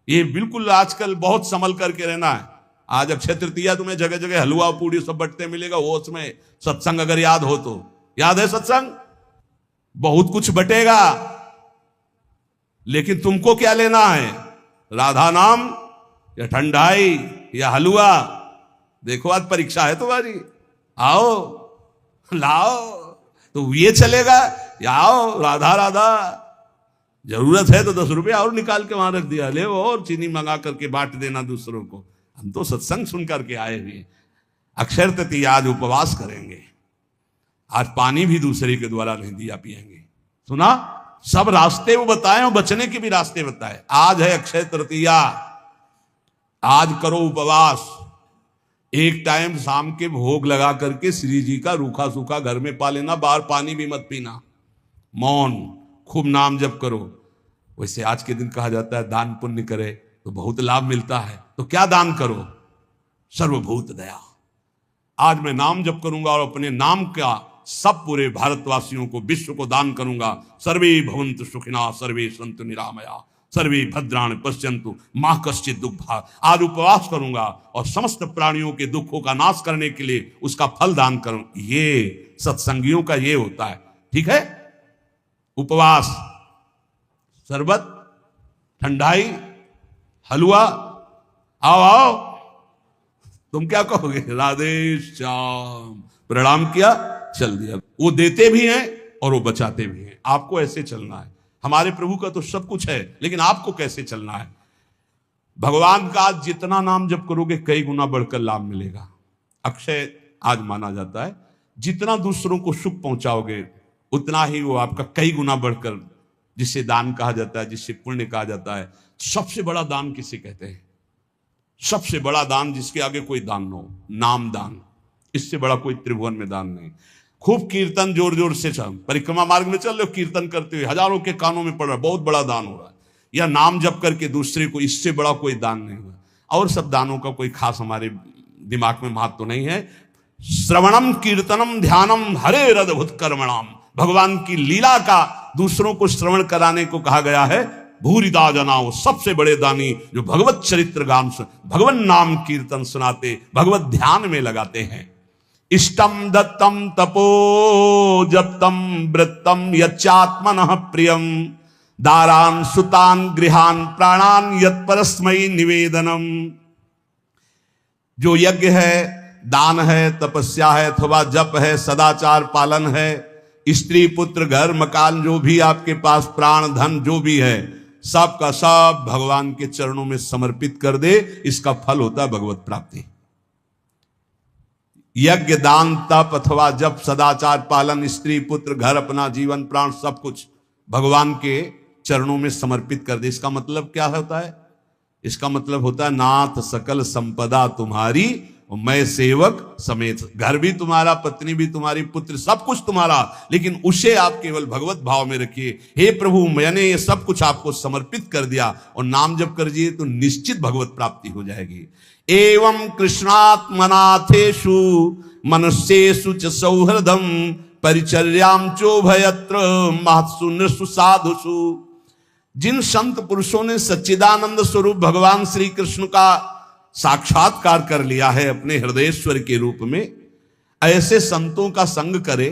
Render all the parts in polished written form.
ये बिल्कुल आजकल बहुत संभल करके रहना है। आज अक्षय तृतीया तुम्हें जगह जगह हलवा पूड़ी सब बटते मिलेगा, वो उसमें सत्संग अगर याद हो तो। याद है सत्संग? बहुत कुछ बटेगा, लेकिन तुमको क्या लेना है? राधा नाम या ठंडाई या हलवा? देखो आज परीक्षा है तुम्हारी, आओ लाओ, तो ये चलेगा या आओ राधा राधा। जरूरत है तो 10 रुपये और निकाल के वहां रख दिया, ले और चीनी मंगा करके बांट देना दूसरों को। हम तो सत्संग सुन करके आए हुए। अक्षय तृतीया आज उपवास करेंगे, आज पानी भी दूसरे के द्वारा नहीं दिया पिएंगे। सुना? सब रास्ते वो बताए और बचने के भी रास्ते बताए। आज है अक्षय तृतीया, आज करो उपवास। एक टाइम शाम के भोग लगा करके श्री जी का रूखा सूखा घर में पा लेना, बाहर पानी भी मत पीना, मौन, खूब नाम जप करो। वैसे आज के दिन कहा जाता है दान पुण्य करे तो बहुत लाभ मिलता है, तो क्या दान करो? सर्वभूत दया। आज मैं नाम जप करूंगा और अपने नाम का सब पूरे भारतवासियों को, विश्व को दान करूंगा। सर्वे भवन्तु सुखिनः, सर्वे सन्तु निरामया, सर्वे भद्राणि पश्यन्तु मा कश्चित् दुःखभाग्। आज उपवास करूंगा और समस्त प्राणियों के दुखों का नाश करने के लिए उसका फल दान करूं। ये सत्संगियों का ये होता है, ठीक है? उपवास, शरबत, ठंडाई, हलवा, आओ आओ। तुम क्या कहोगे? राधे श्याम, प्रणाम किया, चल दिया। वो देते भी हैं और वो बचाते भी हैं। आपको ऐसे चलना है। हमारे प्रभु का तो सब कुछ है, लेकिन आपको कैसे चलना है? भगवान का जितना नाम जप करोगे कई गुना बढ़कर लाभ मिलेगा। अक्षय आज माना जाता है, जितना दूसरों को सुख पहुंचाओगे उतना ही वो आपका कई गुना बढ़कर, जिसे दान कहा जाता है, जिसे पुण्य कहा जाता है। सबसे बड़ा दान किसे कहते हैं? सबसे बड़ा दान जिसके आगे कोई दान न हो, नाम दान। इससे बड़ा कोई त्रिभुवन में दान नहीं। खूब कीर्तन जोर जोर से चल, परिक्रमा मार्ग में चल रहे हो, कीर्तन करते हुए हजारों के कानों में पड़ रहा है, बहुत बड़ा दान हो रहा है। या नाम जप करके दूसरे को, इससे बड़ा कोई दान नहीं हुआ। और सब दानों का कोई खास हमारे दिमाग में महत्व तो नहीं है। श्रवणम कीर्तनम ध्यानम हरे रदभुत कर्मणाम। भगवान की लीला का दूसरों को श्रवण कराने को कहा गया है। भूरिदा जनाओ, सबसे बड़े दानी जो भगवत चरित्र गान, भगवान नाम कीर्तन सुनाते, भगवत ध्यान में लगाते हैं। इष्टम दत्तम तपो जप्तम वृत्तम यच्चात्मनः प्रियम, दारान सुतान गृहान प्राणान यत्परस्मै निवेदनम। जो यज्ञ है, दान है, तपस्या है, अथवा जप है, सदाचार पालन है, स्त्री पुत्र घर मकान जो भी आपके पास, प्राण धन जो भी है, सब का सब भगवान के चरणों में समर्पित कर दे। इसका फल होता है भगवत प्राप्ति। यज्ञ, दान, तप अथवा जप, सदाचार पालन, स्त्री पुत्र घर, अपना जीवन प्राण सब कुछ भगवान के चरणों में समर्पित कर दे। इसका मतलब क्या होता है? इसका मतलब होता है नाथ सकल संपदा तुम्हारी और मैं सेवक समेत। घर भी तुम्हारा, पत्नी भी तुम्हारी, पुत्र सब कुछ तुम्हारा, लेकिन उसे आप केवल भगवत भाव में रखिए। हे प्रभु, मैंने ये सब कुछ आपको समर्पित कर दिया, और नाम जप कर दिए तो निश्चित भगवत प्राप्ति हो जाएगी। एवं कृष्णात्मनाथेषु मनुष्येषु च सौहृदम परिचर्याम चोभयत्र महत्सु नृषु साधुषु। जिन संत पुरुषों ने सच्चिदानंद स्वरूप भगवान श्री कृष्ण का साक्षात्कार कर लिया है अपने हृदयेश्वर के रूप में, ऐसे संतों का संग करे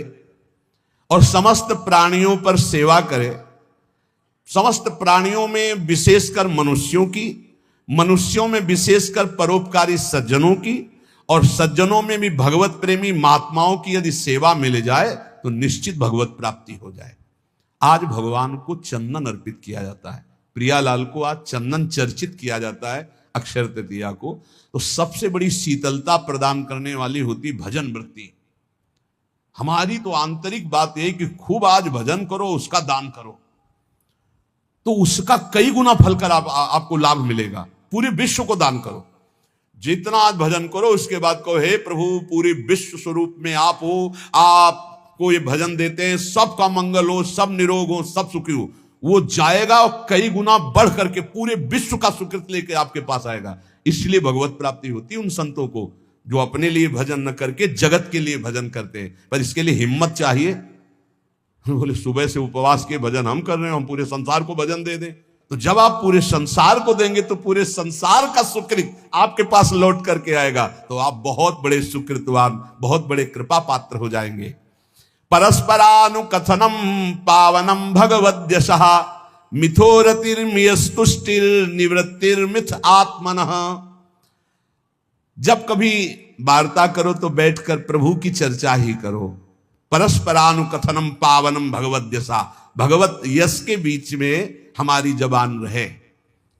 और समस्त प्राणियों पर सेवा करे। समस्त प्राणियों में विशेषकर मनुष्यों की, मनुष्यों में विशेषकर परोपकारी सज्जनों की, और सज्जनों में भी भगवत प्रेमी महात्माओं की यदि सेवा मिल जाए तो निश्चित भगवत प्राप्ति हो जाए। आज भगवान को चंदन अर्पित किया जाता है। प्रियालाल को आज चंदन चर्चित किया जाता है अक्षय तृतीया को। तो सबसे बड़ी शीतलता प्रदान करने वाली होती भजन वृत्ति। हमारी तो आंतरिक बात यह कि खूब आज भजन करो, उसका दान करो, तो उसका कई गुना फल कर आपको लाभ मिलेगा। पूरे विश्व को दान करो। जितना आज भजन करो, उसके बाद कहो हे प्रभु, पूरे विश्व स्वरूप में आप हो, आपको ये भजन देते हैं, सबका मंगल हो, सब निरोग हो, सब सुखी हो। वो जाएगा और कई गुना बढ़ करके पूरे विश्व का सुकृत लेके आपके पास आएगा। इसलिए भगवत प्राप्ति होती है उन संतों को जो अपने लिए भजन न करके जगत के लिए भजन करते हैं। पर इसके लिए हिम्मत चाहिए। बोले सुबह से उपवास के भजन हम कर रहे हैं, हम पूरे संसार को भजन दे दें, तो जब आप पूरे संसार को देंगे तो पूरे संसार का सुकृत आपके पास लौट करके आएगा, तो आप बहुत बड़े सुकृतवान, बहुत बड़े कृपा पात्र हो जाएंगे। परस्परानुकथनम पावनम भगवद्यशः मिथोरतिर्मियस्तुष्टिर्निवृत्तिर्मिथ आत्मनः। जब कभी वार्ता करो तो बैठकर प्रभु की चर्चा ही करो। परस्परानुकथनम पावनम भगवद्यशः, भगवत यश के बीच में हमारी जबान रहे।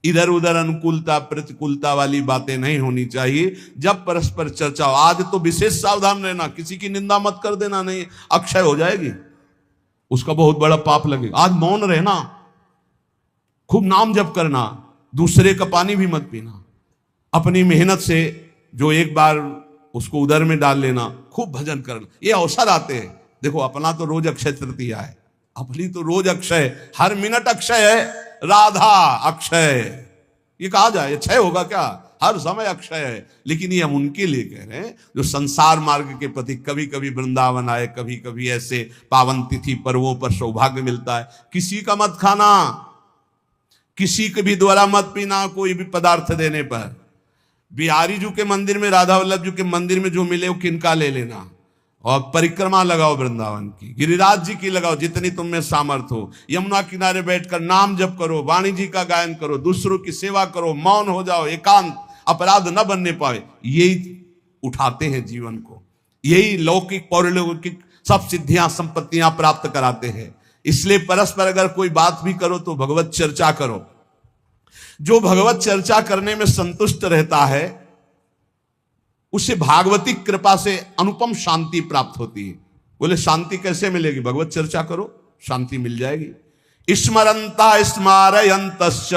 इधर उधर अनुकूलता प्रतिकूलता वाली बातें नहीं होनी चाहिए। जब परस्पर चर्चा हो, आज तो विशेष सावधान रहना, किसी की निंदा मत कर देना, नहीं अक्षय हो जाएगी, उसका बहुत बड़ा पाप लगेगा। आज मौन रहना, खूब नाम जप करना, दूसरे का पानी भी मत पीना, अपनी मेहनत से जो एक बार उसको उदर में डाल लेना, खूब भजन करना, ये अवसर आते हैं। देखो अपना तो रोज अक्षय तृतीया है, अपनी तो रोज अक्षय, हर मिनट अक्षय है, राधा अक्षय, ये कहा जाए क्षय होगा क्या? हर समय अक्षय है। लेकिन ये हम उनके लिए कह रहे हैं जो संसार मार्ग के प्रति कभी कभी वृंदावन आए, कभी कभी ऐसे पावन तिथि पर्वों पर सौभाग्य मिलता है। किसी का मत खाना, किसी के भी द्वारा मत पीना, कोई भी पदार्थ देने पर। बिहारी जी के मंदिर में, राधा वल्लभ जी के मंदिर में जो मिले वो किनका ले लेना, और परिक्रमा लगाओ वृंदावन की, गिरिराज जी की लगाओ, जितनी तुम में सामर्थ हो। यमुना किनारे बैठकर नाम जप करो, वाणी जी का गायन करो, दूसरों की सेवा करो, मौन हो जाओ, एकांत, अपराध न बनने पाए। यही उठाते हैं जीवन को, यही लौकिक पौरलौकिक सब सिद्धियां संपत्तियां प्राप्त कराते हैं। इसलिए परस्पर अगर कोई बात भी करो तो भगवत चर्चा करो। जो भगवत चर्चा करने में संतुष्ट रहता है उसे भागवती कृपा से अनुपम शांति प्राप्त होती है। बोले शांति कैसे मिलेगी? भगवत चर्चा करो, शांति मिल जाएगी। स्मरंता स्मारयंतश्च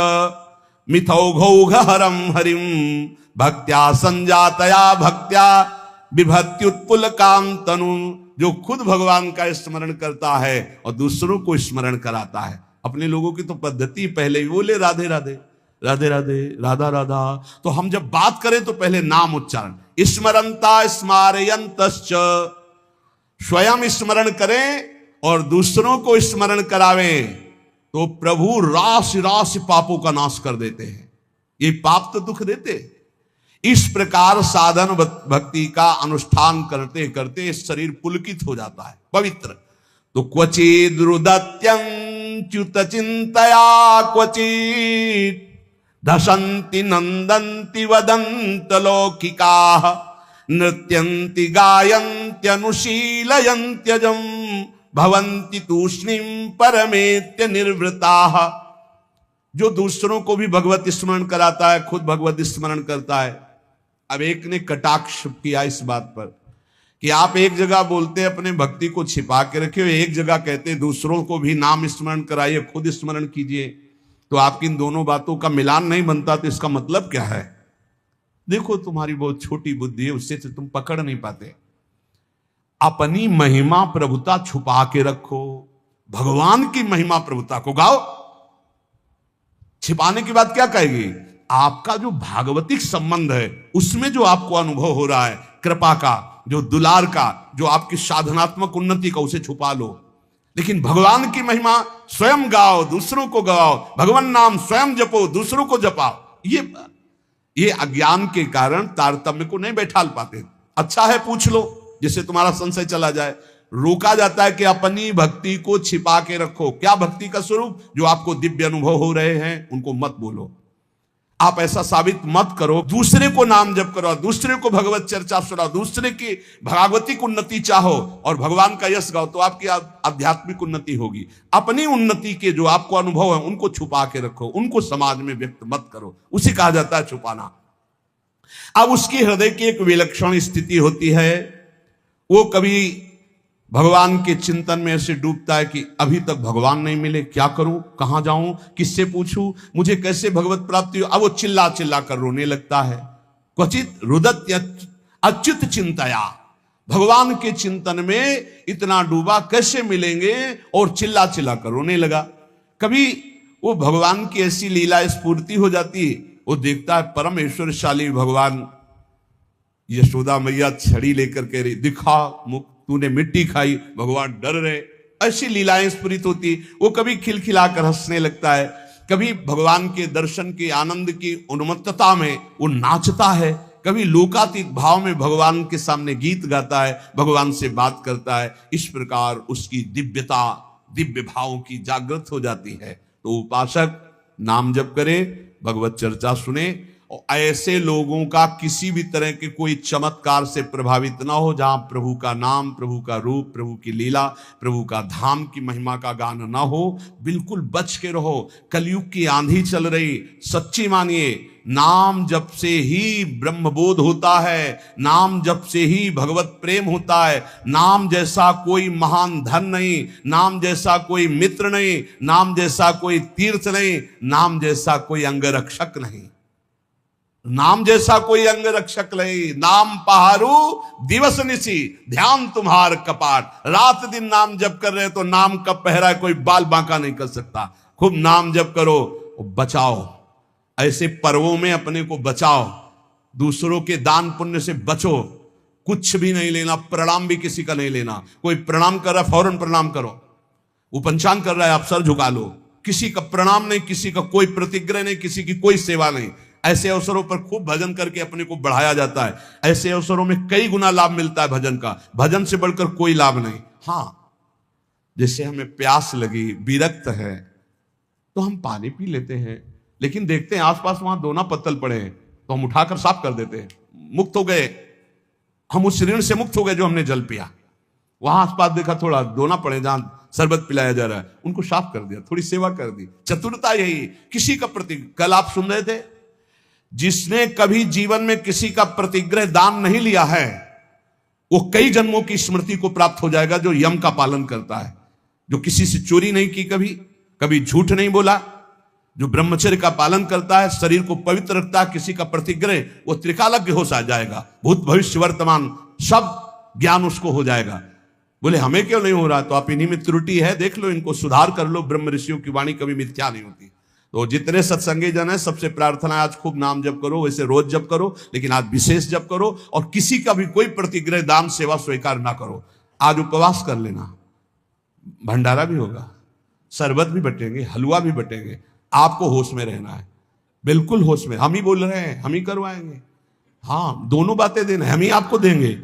मिथौघौघहरम हरिम भक्त्या संजातया भक्त्या विभत्युत्पुल काम तनु। जो खुद भगवान का स्मरण करता है और दूसरों को स्मरण कराता है। अपने लोगों की तो पद्धति पहले ही बोले राधे राधे राधे राधे राधा राधा, तो हम जब बात करें तो पहले नाम उच्चारण। स्मरंता स्मारयंतश्च, स्वयं स्मरण करें और दूसरों को स्मरण करावें तो प्रभु राशि राशि पापों का नाश कर देते हैं। ये पाप तो दुख देते। इस प्रकार साधन भक्ति का अनुष्ठान करते करते शरीर पुलकित हो जाता है, पवित्र। तो क्वचिद रुदत्यंच्युत चिंतया क्वचित धसंति नंदंति वदंत लौकिकाः नृत्यंति गायन्ति अनुशीलयन्त्यजं भवन्ति तूष्णीं परमेत्य निर्वृताः। जो दूसरों को भी भगवत स्मरण कराता है, खुद भगवत स्मरण करता है। अब एक ने कटाक्ष किया इस बात पर कि आप एक जगह बोलते अपने भक्ति को छिपा के रखे, एक जगह कहते दूसरों को भी नाम स्मरण कराइए, खुद स्मरण कीजिए। तो आपकी इन दोनों बातों का मिलान नहीं बनता, तो इसका मतलब क्या है? देखो तुम्हारी बहुत छोटी बुद्धि है, उससे तुम पकड़ नहीं पाते। अपनी महिमा प्रभुता छुपा के रखो, भगवान की महिमा प्रभुता को गाओ। छिपाने की बात क्या कहेगी? आपका जो भागवतिक संबंध है उसमें जो आपको अनुभव हो रहा है, कृपा का, जो दुलार का, जो आपकी साधनात्मक उन्नति का, उसे छुपा लो। लेकिन भगवान की महिमा स्वयं गाओ, दूसरों को गाओ, भगवान नाम स्वयं जपो, दूसरों को जपाओ। ये अज्ञान के कारण तारतम्य को नहीं बैठा पाते। अच्छा है पूछ लो, जिससे तुम्हारा संशय चला जाए। रोका जाता है कि अपनी भक्ति को छिपा के रखो। क्या भक्ति का स्वरूप? जो आपको दिव्य अनुभव हो रहे हैं उनको मत बोलो। आप ऐसा साबित मत करो। दूसरे को नाम जप करो, दूसरे को भगवत चर्चा सुनाओ, दूसरे की भागवतिक उन्नति चाहो और भगवान का यश गाओ, तो आपकी आध्यात्मिक उन्नति होगी। अपनी उन्नति के जो आपको अनुभव है उनको छुपा के रखो, उनको समाज में व्यक्त मत करो। उसे कहा जाता है छुपाना। अब उसकी हृदय की एक विलक्षण स्थिति होती है, वो कभी भगवान के चिंतन में ऐसे डूबता है कि अभी तक भगवान नहीं मिले, क्या करूं, कहां जाऊं, किससे पूछूं, मुझे कैसे भगवत प्राप्ति हो। अब वो चिल्ला चिल्ला कर रोने लगता है। क्वचित रुदत्य अच्युत चिंतया, भगवान के चिंतन में इतना डूबा, कैसे मिलेंगे, और चिल्ला चिल्ला कर रोने लगा। कभी वो भगवान की ऐसी लीला स्फूर्ति हो जाती है, वो देखता है परम ऐश्वर्यशाली भगवान। यशोदा मैया छड़ी लेकर कह रही, दिखा मुख, तूने मिट्टी खाई। भगवान डर रहे। ऐसी लीलाएं स्फुरित होती। वो कभी खिलखिलाकर हंसने लगता है, कभी भगवान के दर्शन के आनंद की उन्मत्तता में वो नाचता है, कभी लोकातीत भाव में भगवान के सामने गीत गाता है, भगवान से बात करता है। इस प्रकार उसकी दिव्यता, दिव्य भावों की जागृत हो जाती है। तो उपासक नाम जप करे, भगवत चर्चा सुने, और ऐसे लोगों का किसी भी तरह के कोई चमत्कार से प्रभावित ना हो, जहां प्रभु का नाम, प्रभु का रूप, प्रभु की लीला, प्रभु का धाम की महिमा का गान ना हो। बिल्कुल बच के रहो। कलयुग की आंधी चल रही, सच्ची मानिए, नाम जप से ही ब्रह्मबोध होता है, नाम जप से ही भगवत प्रेम होता है। नाम जैसा कोई महान धन नहीं, नाम जैसा कोई मित्र नहीं, नाम जैसा कोई तीर्थ नहीं, नाम जैसा कोई अंगरक्षक नहीं, नाम जैसा कोई अंग रक्षक नहीं। नाम पहारू दिवस निसी, ध्यान तुम्हार कपाट। रात दिन नाम जप कर रहे तो नाम का पहरा कोई बाल बांका नहीं कर सकता। खूब नाम जप करो, बचाओ, ऐसे पर्वों में अपने को बचाओ, दूसरों के दान पुण्य से बचो। कुछ भी नहीं लेना, प्रणाम भी किसी का नहीं लेना। कोई प्रणाम कर रहा है फौरन प्रणाम करो, वो पंचांग कर रहा है आप सर झुका लो। किसी का प्रणाम नहीं, किसी का कोई प्रतिग्रह नहीं, किसी की कोई सेवा नहीं। ऐसे अवसरों पर खूब भजन करके अपने को बढ़ाया जाता है। ऐसे अवसरों में कई गुना लाभ मिलता है भजन का, भजन से बढ़कर कोई लाभ नहीं। हाँ, जैसे हमें प्यास लगी, विरक्त है, तो हम पानी पी लेते हैं, लेकिन देखते हैं आसपास वहां दोना पत्तल पड़े हैं तो हम उठाकर साफ कर देते हैं। मुक्त हो गए हम, उस ऋण से मुक्त हो गए जो हमने जल पिया। वहां आसपास देखा थोड़ा दोना पड़े जहां शरबत पिलाया जा रहा है, उनको साफ कर दिया, थोड़ी सेवा कर दी। चतुरता यही, किसी का प्रति, कल आप सुन रहे थे, जिसने कभी जीवन में किसी का प्रतिग्रह दान नहीं लिया है, वो कई जन्मों की स्मृति को प्राप्त हो जाएगा, जो यम का पालन करता है, जो किसी से चोरी नहीं की, कभी झूठ नहीं बोला, जो ब्रह्मचर्य का पालन करता है, शरीर को पवित्र रखता है, किसी का प्रतिग्रह, वो त्रिकालज्ञ हो जाएगा। भूत भविष्य वर्तमान सब ज्ञान उसको हो जाएगा। बोले हमें क्यों नहीं हो रहा? तो आप इन्हीं में त्रुटि है, देख लो, इनको सुधार कर लो। ब्रह्म ऋषियों की वाणी कभी मिथ्या नहीं होती। तो जितने सत्संगी जन है, सबसे प्रार्थना है आज खूब नाम जप करो, वैसे रोज जप करो, लेकिन आज विशेष जप करो, और किसी का भी कोई प्रतिग्रह दान सेवा स्वीकार ना करो। आज उपवास कर लेना, भंडारा भी होगा, शरबत भी बटेंगे, हलवा भी बटेंगे। आपको होश में रहना है, बिल्कुल होश में। हम ही बोल रहे हैं, हम ही करवाएंगे। हाँ, दोनों बातें देना, हम ही आपको देंगे,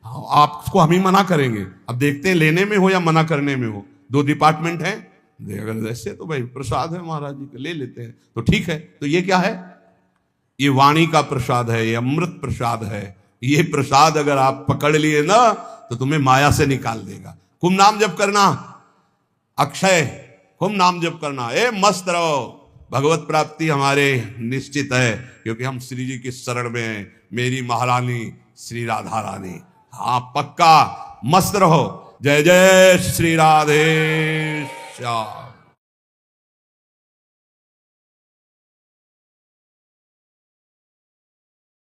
आपको हम ही मना करेंगे। अब देखते हैं लेने में हो या मना करने में हो, दो डिपार्टमेंट हैं। अगर ऐसे तो भाई प्रसाद है महाराज जी का, ले लेते हैं तो ठीक है। तो ये क्या है? ये वाणी का प्रसाद है, ये अमृत प्रसाद है। ये प्रसाद अगर आप पकड़ लिए ना तो तुम्हें माया से निकाल देगा। खूब नाम जप करना, अक्षय, खूब नाम जप करना, मस्त रहो। भगवत प्राप्ति हमारे निश्चित है, क्योंकि हम श्री जी की शरण में हैं। मेरी महारानी श्री राधा रानी। हाँ, पक्का मस्त रहो। जय जय श्री राधे श्याम।